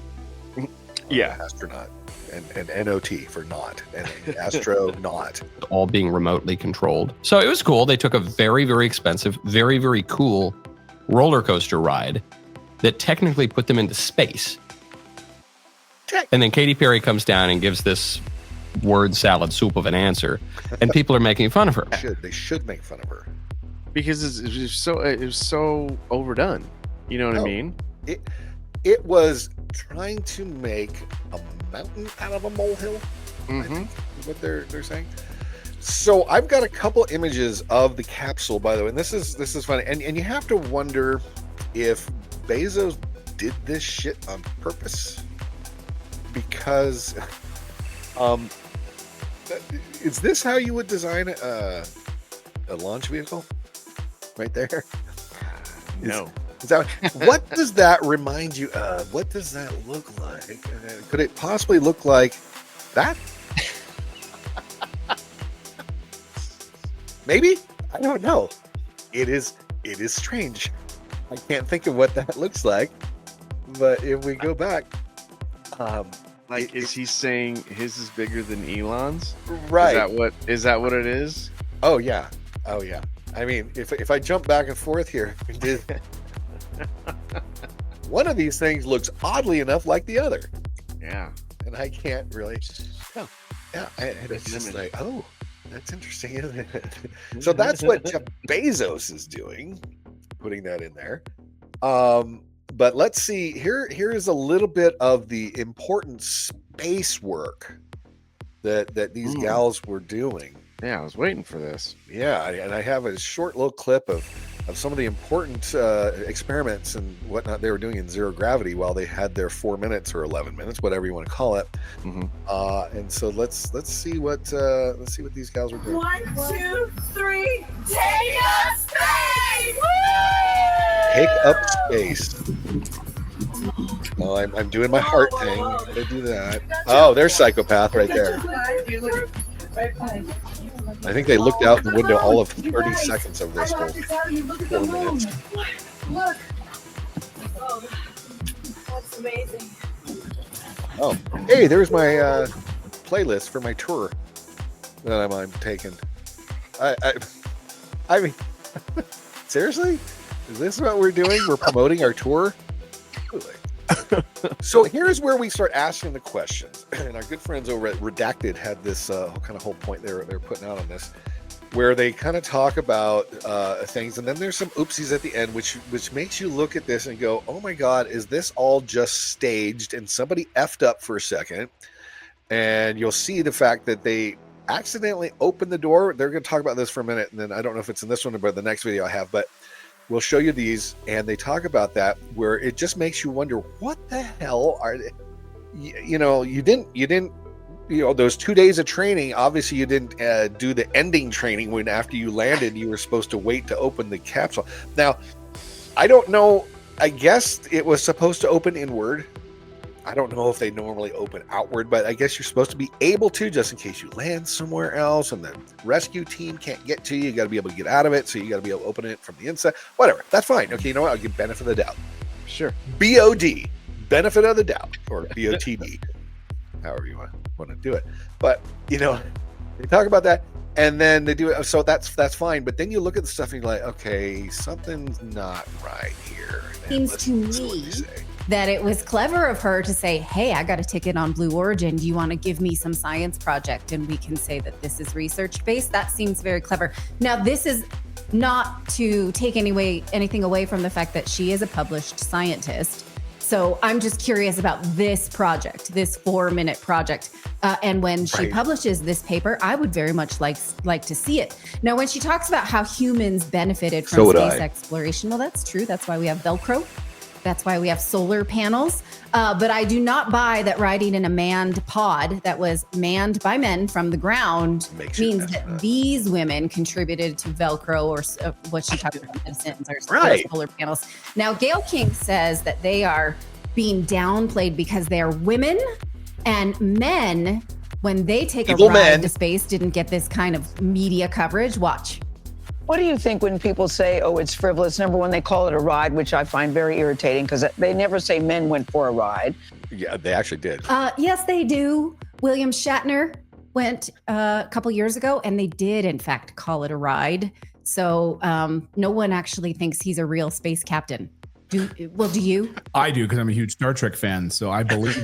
Yeah. Astronaut and NOT for not, and ASStroNOT. All being remotely controlled. So it was cool. They took a very, very expensive, very, very cool roller coaster ride that technically put them into space. And then Katy Perry comes down and gives this word salad soup of an answer, and people are making fun of her. They should make fun of her. Because it was so overdone. You know what I mean? It was trying to make a mountain out of a molehill. I think is what they're saying. So I've got a couple images of the capsule, by the way, and this is funny, and you have to wonder if Bezos did this shit on purpose, because is this how you would design a launch vehicle? Right there. No. What does that remind you of? What does that look like? Could it possibly look like that? Maybe? I don't know. It is strange. I can't think of what that looks like. But if we go back, is he saying his is bigger than Elon's? Right. Is that what it is? Oh yeah. I mean, if I jump back and forth here, one of these things looks oddly enough like the other. Yeah. And I can't really tell. Yeah. And it's just like, oh, that's interesting, isn't it? So that's what Jeff Bezos is doing, putting that in there. But let's see. Here is a little bit of the important space work that these gals were doing. Yeah, I was waiting for this. Yeah, and I have a short little clip of some of the important experiments and whatnot they were doing in zero gravity while they had their 4 minutes or 11 minutes, whatever you want to call it. And so let's see what these gals were doing. 1, 2, 3, take up space! Woo! Take up space. Oh, I'm doing my heart thing. I'm gonna do that. Oh, there's Psychopath right there. I think they looked out the window all of 30 seconds of this whole 4 minutes. Look. Oh, that's amazing. Oh, hey, there's my playlist for my tour that I'm taking. I mean, seriously? Is this what we're doing? We're promoting our tour? So here's where we start asking the questions, and our good friends over at Redacted had this whole point they're putting out on this, where they kind of talk about things, and then there's some oopsies at the end, which makes you look at this and go, oh my god, is this all just staged and somebody effed up for a second? And you'll see the fact that they accidentally opened the door. They're going to talk about this for a minute, and then I don't know if it's in this one or the next video I have, but we'll show you these, and they talk about that, where it just makes you wonder, what the hell are they? You didn't, those 2 days of training, obviously you didn't do the ending training when after you landed, you were supposed to wait to open the capsule. Now, I don't know, I guess it was supposed to open inward. I don't know if they normally open outward, but I guess you're supposed to be able to, just in case you land somewhere else and the rescue team can't get to you. You got to be able to get out of it, so you got to be able to open it from the inside. Whatever, that's fine. Okay, you know what? I'll give benefit of the doubt. Sure. BOD, benefit of the doubt, or BOTD, however you want to do it. But they talk about that, and then they do it. So that's fine. But then you look at the stuff and you're like, okay, something's not right here. Seems to me that it was clever of her to say, hey, I got a ticket on Blue Origin. Do you want to give me some science project? And we can say that this is research-based. That seems very clever. Now, this is not to take anything away from the fact that she is a published scientist. So I'm just curious about this project, this 4-minute project. And when she publishes this paper, I would very much like to see it. Now, when she talks about how humans benefited from space exploration, well, that's true. That's why we have Velcro. That's why we have solar panels. But I do not buy that riding in a manned pod that was manned by men from the ground means that these women contributed to Velcro or what she talked about, medicines or solar panels. Now, Gayle King says that they are being downplayed because they're women, and men, when they take a ride to space, didn't get this kind of media coverage. Watch. What do you think when people say, oh, it's frivolous? Number one, they call it a ride, which I find very irritating because they never say men went for a ride. Yeah, they actually did. Yes, they do. William Shatner went a couple years ago, and they did, in fact, call it a ride. So no one actually thinks he's a real space captain. Do you? I do, because I'm a huge Star Trek fan, so I believe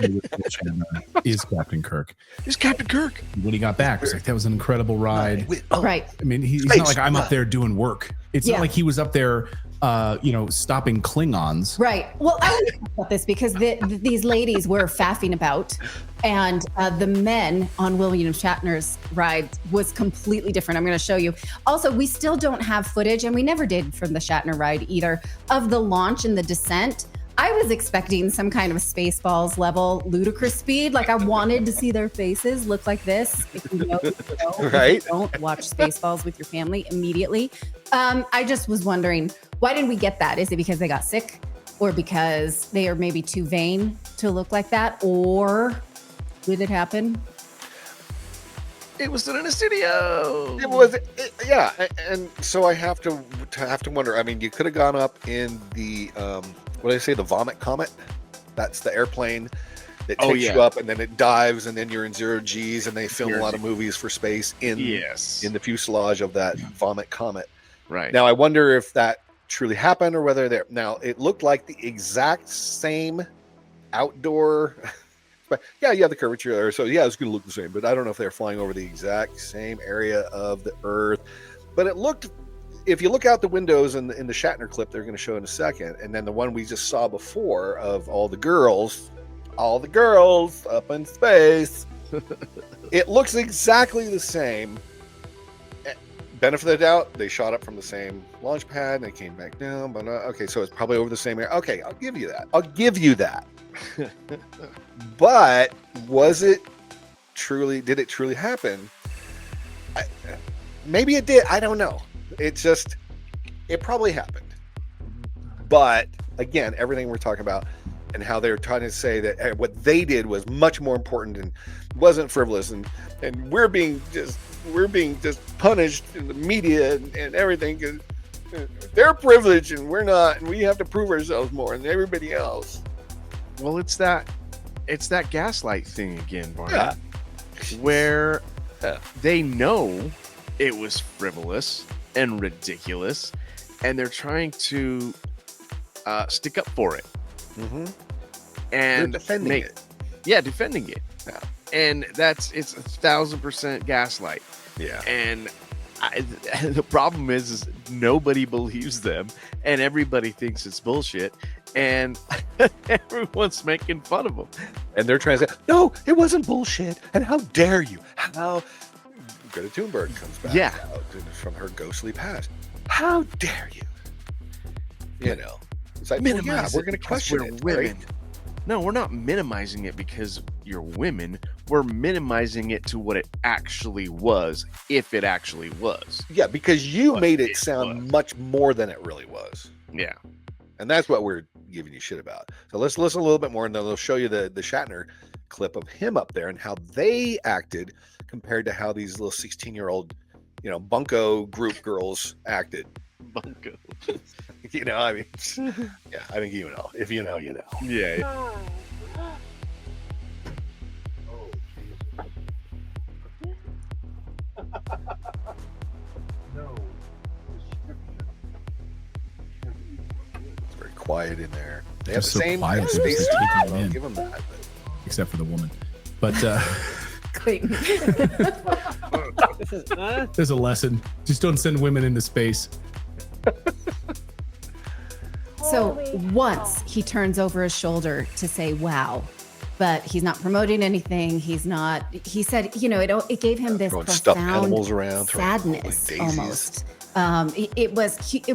is Captain Kirk. Is Captain Kirk. When he got back, it's like, that was an incredible ride. Right. I mean, he's not like I'm up there doing work. It's not like he was up there, stopping Klingons. Right. Well, I want to talk about this because these ladies were faffing about, and the men on William Shatner's ride was completely different. I'm going to show you. Also, we still don't have footage, and we never did from the Shatner ride either, of the launch and the descent. I was expecting some kind of Spaceballs level ludicrous speed. Like, I wanted to see their faces look like this. If you know, right? If you don't watch Spaceballs with your family immediately. I just was wondering, why didn't we get that? Is it because they got sick, or because they are maybe too vain to look like that, or did it happen? It was done in a studio. It was, yeah. And so I have to wonder. I mean, you could have gone up in the what do I say? The vomit comet. That's the airplane that takes you up, and then it dives, and then you're in 0 G's, and they film a lot of movies for space in the fuselage of that vomit comet. Right. Now, I wonder if that truly happened, or whether they're now. It looked like the exact same outdoor. But yeah, you have the curvature there, so yeah, it's going to look the same. But I don't know if they're flying over the exact same area of the Earth. But it looked, if you look out the windows in the Shatner clip, they're going to show in a second, and then the one we just saw before of all the girls up in space, it looks exactly the same. Benefit of the doubt, they shot up from the same launch pad, and they came back down. But okay, so it's probably over the same area. Okay, I'll give you that. But did it truly happen? Maybe it did. I don't know. It probably happened. But again, everything we're talking about and how they're trying to say that what they did was much more important and wasn't frivolous, and we're being just punished in the media and everything because they're privileged and we're not, and we have to prove ourselves more than everybody else. Well, it's that gaslight thing again, Barney, where they know it was frivolous and ridiculous, and they're trying to stick up for it. Mm-hmm. And defending it. Yeah, defending it. Yeah. And it's 1,000% gaslight. Yeah. And the problem is nobody believes them, and everybody thinks it's bullshit, and everyone's making fun of them. And they're trying to say, no, it wasn't bullshit. And how dare you? How Greta Thunberg comes back out from her ghostly past. How dare you? You know, it's like, we're going to question it. Women. Right? No, we're not minimizing it because you're women. We're minimizing it to what it actually was, if it actually was. Yeah, because you made it sound much more than it really was. Yeah. And that's what we're giving you shit about. So let's listen a little bit more, and then they'll show you the Shatner clip of him up there and how they acted compared to how these little 16-year-old, bunko group girls acted. Bunko. I mean, yeah, I think you know. If you know, you know. Yeah. quiet in there. They have Just the so same quiet, they're space just suit. taking them I'll in. give them that. But. Except for the woman. But Clayton. there's a lesson. Just don't send women into space. So once he turns over his shoulder to say, wow, but he's not promoting anything. He said, it gave him this Throwing stuffed profound animals around, sadness daisies. almost. It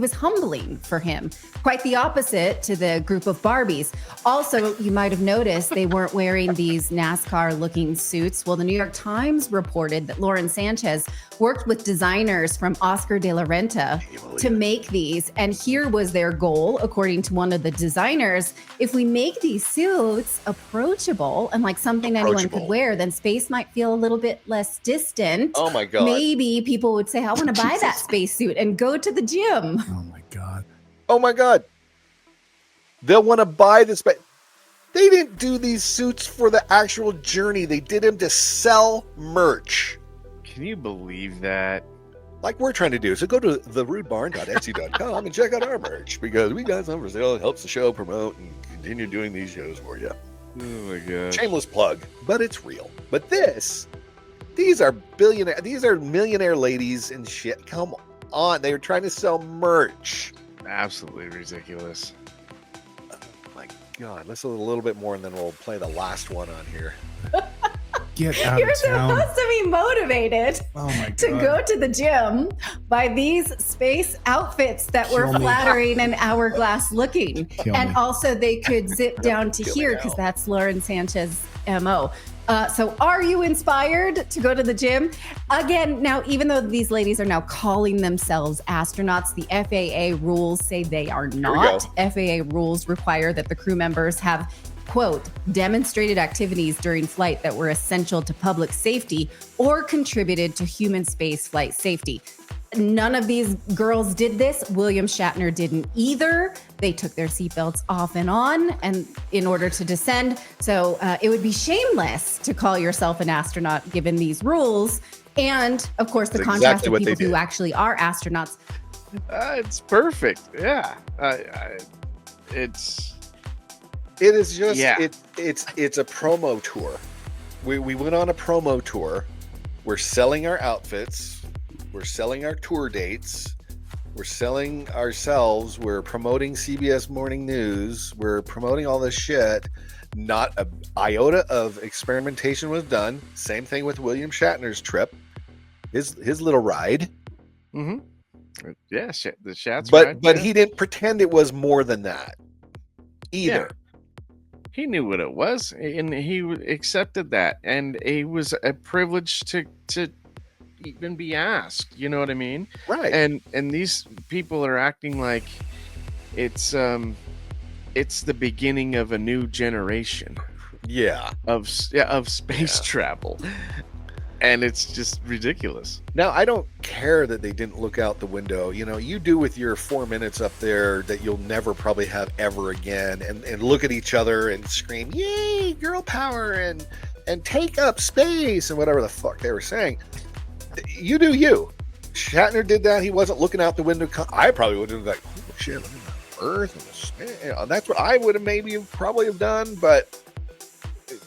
was humbling for him. Quite the opposite to the group of Barbies. Also, you might have noticed they weren't wearing these NASCAR-looking suits. Well, the New York Times reported that Lauren Sanchez worked with designers from Oscar de la Renta to make these. And here was their goal, according to one of the designers. If we make these suits approachable and like something anyone could wear, then space might feel a little bit less distant. Oh my God. Maybe people would say, I want to buy that space suit and go to the gym. Oh my God. They'll want to buy this. But they didn't do these suits for the actual journey. They did them to sell merch. Can you believe that? Like we're trying to do. So go to therudebarn.etsy.com and check out our merch because we got some for sale. It helps the show promote and continue doing these shows for you. Oh my God. Shameless plug, but it's real. But these are millionaire ladies and shit. Come on. They were trying to sell merch. Absolutely ridiculous. Oh my God. Let's do a little bit more and then we'll play the last one on here. Get out You're of town. supposed to be motivated to God. go to the gym by these space outfits that were Kill me. flattering and hourglass looking. Kill And me. also they could zip down to Kill me here now. because that's Lauren Sanchez's MO. So are you inspired to go to the gym? Again, now, even though these ladies are now calling themselves astronauts, the FAA rules say they are not. FAA rules require that the crew members have, quote, demonstrated activities during flight that were essential to public safety or contributed to human space flight safety. None of these girls did this. William Shatner didn't either. They took their seatbelts off and on and in order to descend. So it would be shameless to call yourself an astronaut given these rules. And of course, the That's contrast exactly of what they people who did. actually are astronauts. It's perfect. Yeah. It's It is just Yeah. it's a promo tour. We went on a promo tour. We're selling our outfits. We're selling our tour dates. We're selling ourselves. We're promoting CBS Morning News. We're promoting all this shit. Not a iota of experimentation was done. Same thing with William Shatner's trip. His little ride. Mm-hmm. Yeah, the Shat's But right, but yeah. he didn't pretend it was more than that either. He knew what it was, and he accepted that, and it was a privilege to even be asked. You know what I mean? Right. And these people are acting like it's the beginning of a new generation. Yeah. Of space travel, and it's just ridiculous. Now, I don't care that they didn't look out the window. You know, you do with your 4 minutes up there that you'll never probably have ever again and look at each other and scream, yay, girl power and take up space and whatever the fuck they were saying. You do you. Shatner did that. He wasn't looking out the window. I probably would have been like, oh, shit, look at the Earth and the space. You know, that's what I would have probably have done, but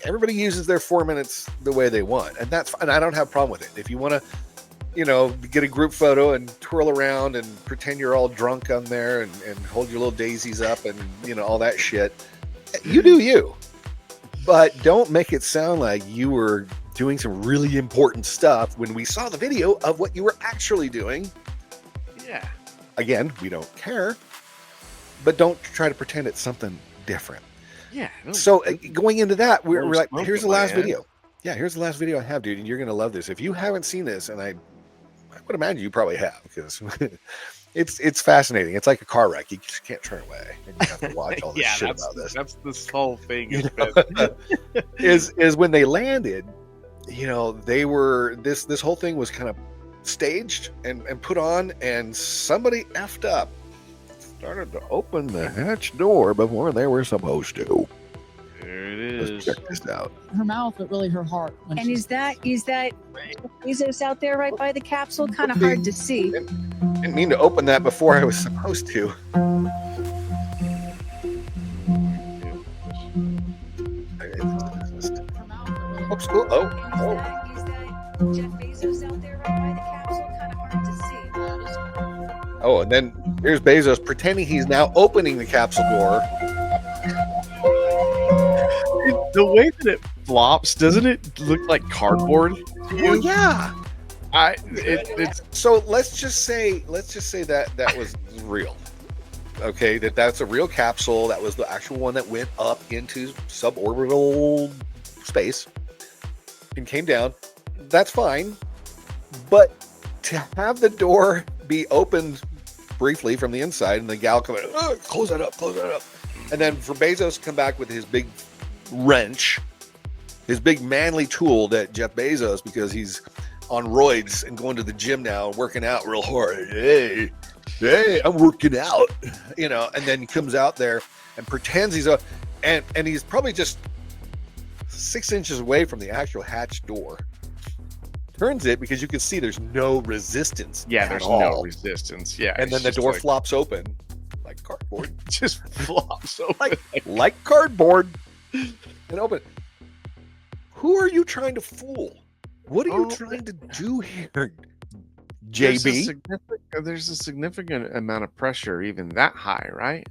everybody uses their 4 minutes the way they want, and that's fine. I don't have a problem with it. If you want to, get a group photo and twirl around and pretend you're all drunk on there and hold your little daisies up and all that shit, you do you. But don't make it sound like you were doing some really important stuff when we saw the video of what you were actually doing. Yeah. Again, we don't care, but don't try to pretend it's something different. Yeah. So going into that, we're like, smoke here's in the my last head. video. Yeah, here's the last video I have, dude, and you're gonna love this. If you haven't seen this, and I would imagine you probably have, because it's fascinating. It's like a car wreck. You just can't turn away. And you have to watch all this shit about this. That's this whole thing. Is when they landed, they were this whole thing was kind of staged and put on, and somebody effed up. Started to open the hatch door before they were supposed to. There it is. Let's check this out. Her mouth, but really her heart. And is that Bezos out there right by the capsule? Kind of hard to see. Didn't mean to open that before I was supposed to. capsule. Oh. Oh, and then here's Bezos pretending he's now opening the capsule door. The way that it flops, doesn't it look like cardboard? Oh yeah. It's so let's just say that was real. Okay, that's a real capsule. That was the actual one that went up into suborbital space and came down. That's fine. But to have the door be opened briefly from the inside and the gal come in, close that up. And then for Bezos to come back with his big wrench, his big manly tool that Jeff Bezos, because he's on roids and going to the gym now, working out real hard. Hey, I'm working out, and then he comes out there and pretends he's and he's probably just 6 inches away from the actual hatch door. Turns it because you can see there's no resistance. Yeah, there's no resistance. Yeah. And then the door flops open like cardboard. Just flops open. Like cardboard and open. Who are you trying to fool? What are you trying to do here, JB? There's a significant amount of pressure, even that high, right?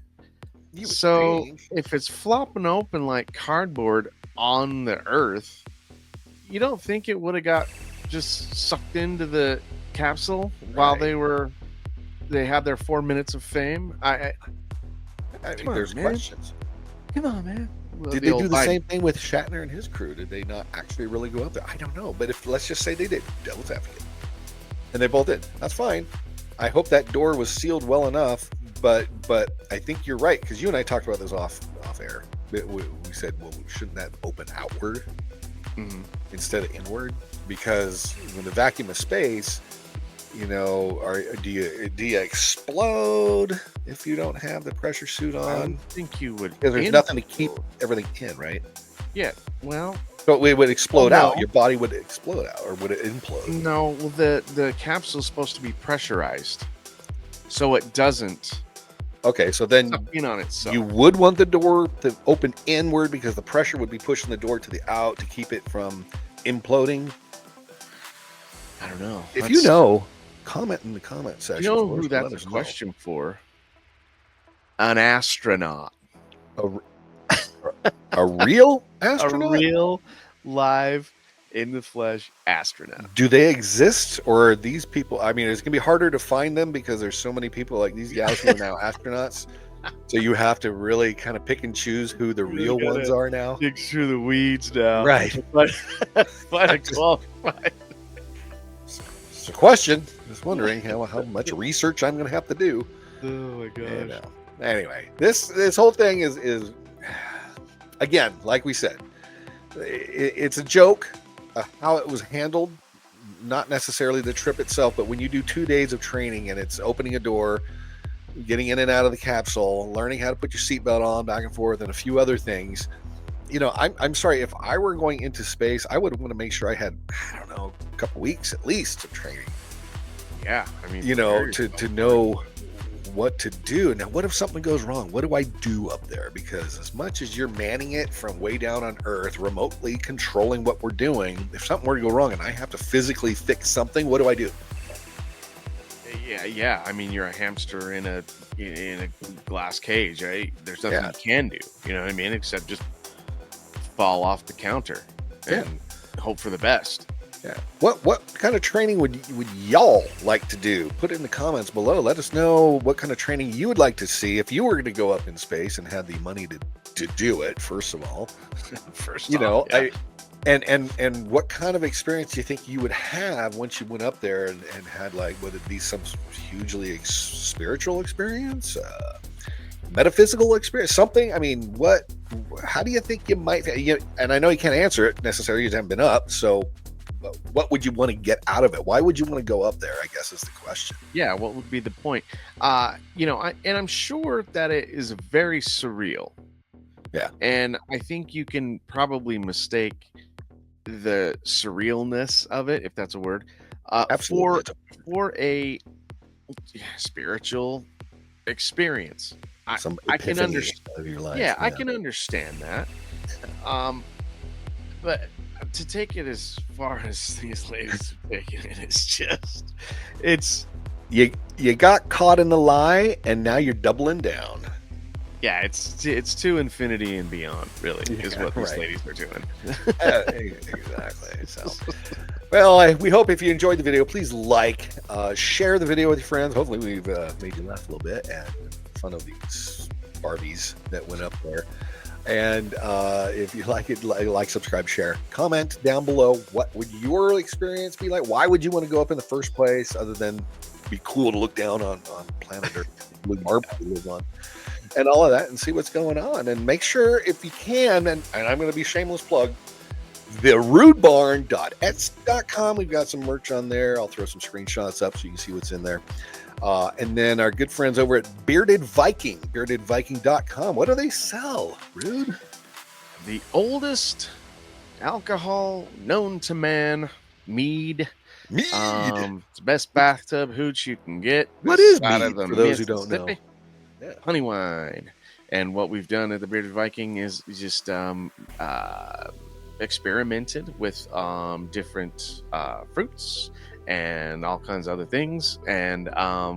So if it's flopping open like cardboard on the Earth, you don't think it would have got just sucked into the capsule while they had their 4 minutes of fame? I think there's questions. Come on, man. Well, did they do the same thing with Shatner and his crew? Did they not actually really go up there? I don't know. But let's just say they did. Devil's advocate. And they both did. That's fine. I hope that door was sealed well enough. But I think you're right, because you and I talked about this off air. We said, well, shouldn't that open outward instead of inward? Because when the vacuum of space, do you explode if you don't have the pressure suit on? I think you would. Because there's nothing to keep everything in, right? Yeah. Well, but it would explode out. Your body would explode out, or would it implode? No. Well, the capsule is supposed to be pressurized, so it doesn't. Okay, so then in on itself. You would want the door to open inward because the pressure would be pushing the door to the out to keep it from imploding. I don't know. If you know, comment in the comment section. You know who that's a question for? An astronaut. A real astronaut? A real live in the flesh astronaut. Do they exist, or are these people? I mean, it's gonna be harder to find them because there's so many people like these guys who are now astronauts. So you have to really kind of pick and choose who the real ones are now. Dig through the weeds now, right? But qualified. It's a question. Just wondering how much research I'm going to have to do. Oh my gosh. Anyway, this whole thing is again, like we said, it's a joke how it was handled. Not necessarily the trip itself, but when you do 2 days of training and it's opening a door, getting in and out of the capsule, learning how to put your seatbelt on, back and forth, and a few other things. I'm sorry, if I were going into space, I would want to make sure I had, a couple weeks at least of training. Yeah, I mean, to know what to do. Now, what if something goes wrong? What do I do up there? Because as much as you're manning it from way down on Earth, remotely controlling what we're doing, if something were to go wrong and I have to physically fix something, what do I do? Yeah. I mean, you're a hamster in a glass cage, right? There's nothing you can do. You know what I mean? Except just fall off the counter and hope for the best. Yeah. What kind of training would y'all like to do? Put it in the comments below. Let us know what kind of training you would like to see if you were going to go up in space and had the money to do it. First of all, And what kind of experience do you think you would have once you went up there and had, like, would it be some hugely spiritual experience, metaphysical experience, something? I mean, how do you think you might, and I know you can't answer it necessarily, you haven't been up, so what would you want to get out of it? Why would you want to go up there, I guess is the question. Yeah, what would be the point? And I'm sure that it is very surreal. Yeah. And I think you can probably mistake the surrealness of it, if that's a word, for a spiritual experience. I can understand. Of your life. Yeah, I can understand that. But to take it as far as these ladies are taking it's you got caught in the lie, and now you're doubling down. Yeah, it's to infinity and beyond, really, is what these ladies are doing. Exactly. So, well, we hope if you enjoyed the video, please share the video with your friends. Hopefully we've made you laugh a little bit and fun of these Barbies that went up there. And if you like it, like, subscribe, share, comment down below. What would your experience be like? Why would you want to go up in the first place, other than be cool to look down on planet Earth, blue marble we live on, and all of that, and see what's going on? And make sure, if you can, and I'm going to be shameless plug, the rudebarn.etsy.com. We've got some merch on there. I'll throw some screenshots up so you can see what's in there. And then our good friends over at Bearded Viking, beardedviking.com. What do they sell, Rude? The oldest alcohol known to man, mead. It's the best bathtub hooch you can get. What is mead, for those who don't know? Yeah. Honey wine. And what we've done at the Bearded Viking is just experimented with different fruits and all kinds of other things, and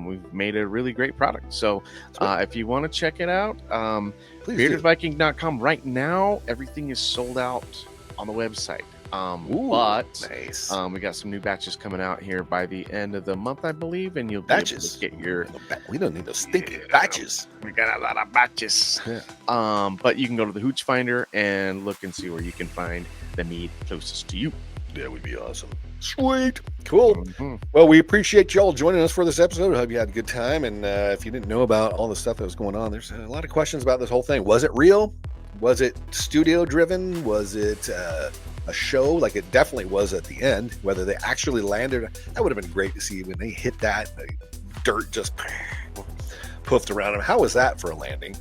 we've made a really great product. So if you want to check it out, beardedviking.com. Right now everything is sold out on the website, but nice. We got some new batches coming out here by the end of the month, I believe, and you'll be able to get your we don't need those stinking batches. We got a lot of batches. But you can go to the Hooch Finder and look and see where you can find the mead closest to you. That would be awesome. Sweet. Cool. Well, we appreciate y'all joining us for this episode. I hope you had a good time. And if you didn't know about all the stuff that was going on, there's a lot of questions about this whole thing. Was it real? Was it studio driven? Was it a show? Like, it definitely was at the end. Whether they actually landed, that would have been great to see when they hit that. The dirt just poofed around them. How was that for a landing?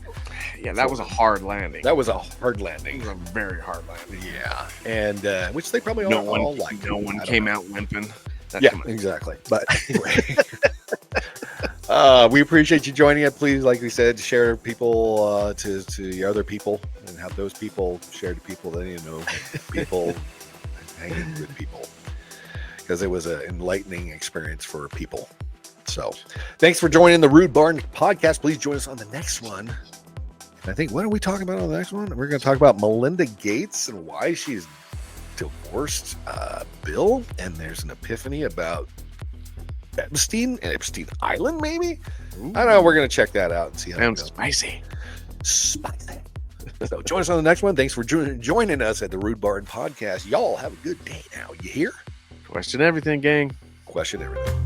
Yeah, that was a hard landing. That was a hard landing. It was a very hard landing. Yeah, and which they probably all liked. No one came out limping. Exactly. But anyway, we appreciate you joining us. Please, like we said, share people to your other people, and have those people share to people that you know, people hanging with people, because it was an enlightening experience for people. So, thanks for joining the Rude Barn podcast. Please join us on the next one. I think, what are we talking about on the next one? We're going to talk about Melinda Gates and why she's divorced Bill. And there's an epiphany about Epstein and Epstein Island, maybe? Ooh. I don't know. We're going to check that out and see how it goes. Spicy. So join us on the next one. Thanks for joining us at the Rude Barn podcast. Y'all have a good day now. You hear? Question everything, gang. Question everything.